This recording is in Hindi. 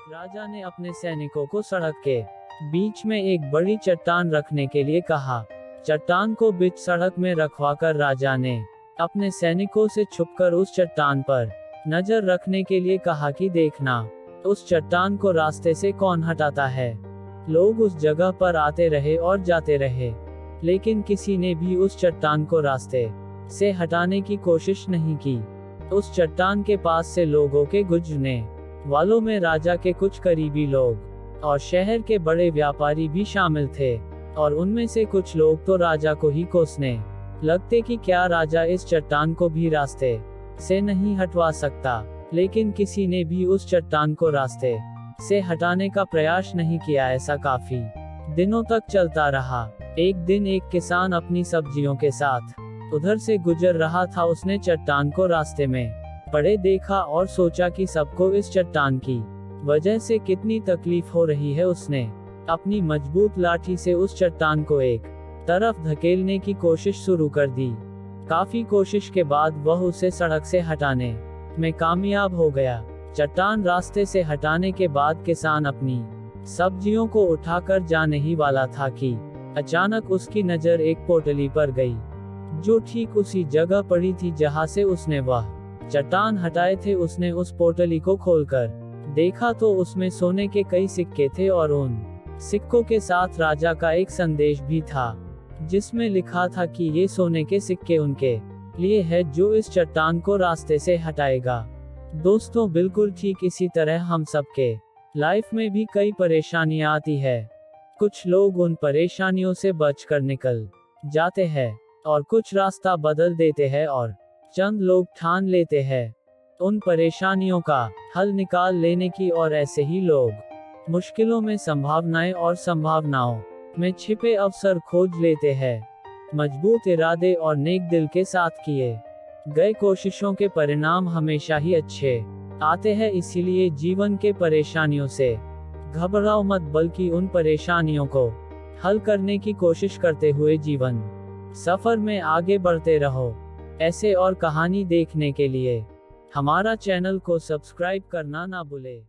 राजा ने अपने सैनिकों को सड़क के बीच में एक बड़ी चट्टान रखने के लिए कहा। चट्टान को बीच सड़क में रखवाकर राजा ने अपने सैनिकों से छुपकर उस चट्टान पर नजर रखने के लिए कहा कि देखना, उस चट्टान को रास्ते से कौन हटाता है। लोग उस जगह पर आते रहे और जाते रहे, लेकिन किसी ने भी उस चट्टान को रास्ते से हटाने की कोशिश नहीं की। उस चट्टान के पास से लोगों के गुजरने वालों में राजा के कुछ करीबी लोग और शहर के बड़े व्यापारी भी शामिल थे, और उनमें से कुछ लोग तो राजा को ही कोसने लगते कि क्या राजा इस चट्टान को भी रास्ते से नहीं हटवा सकता। लेकिन किसी ने भी उस चट्टान को रास्ते से हटाने का प्रयास नहीं किया। ऐसा काफी दिनों तक चलता रहा। एक दिन एक किसान अपनी सब्जियों के साथ उधर से गुजर रहा था। उसने चट्टान को रास्ते में पड़े देखा और सोचा कि सबको इस चट्टान की वजह से कितनी तकलीफ हो रही है। उसने अपनी मजबूत लाठी से उस चट्टान को एक तरफ धकेलने की कोशिश शुरू कर दी। काफी कोशिश के बाद वह उसे सड़क से हटाने में कामयाब हो गया। चट्टान रास्ते से हटाने के बाद किसान अपनी सब्जियों को उठाकर जाने ही वाला था कि अचानक उसकी नजर एक पोटली पर गई, जो ठीक उसी जगह पड़ी थी जहां से उसने वह चट्टान हटाए थे। उसने उस पोटली को खोलकर देखा तो उसमें सोने के कई सिक्के थे, और उन सिक्कों के साथ राजा का एक संदेश भी था, जिसमें लिखा था कि ये सोने के सिक्के उनके लिए है जो इस चट्टान को रास्ते से हटाएगा। दोस्तों, बिल्कुल ठीक इसी तरह हम सबके लाइफ में भी कई परेशानियां आती है। कुछ लोग उन परेशानियों से बचकर निकल जाते हैं, और कुछ रास्ता बदल देते हैं, और चंद लोग ठान लेते हैं उन परेशानियों का हल निकाल लेने की, और ऐसे ही लोग मुश्किलों में संभावनाएं और संभावनाओं में छिपे अवसर खोज लेते हैं। मजबूत इरादे और नेक दिल के साथ किए गए कोशिशों के परिणाम हमेशा ही अच्छे आते हैं। इसीलिए जीवन के परेशानियों से घबराओ मत, बल्कि उन परेशानियों को हल करने की कोशिश करते हुए जीवन सफर में आगे बढ़ते रहो। ऐसे और कहानी देखने के लिए हमारा चैनल को सब्सक्राइब करना ना भूले।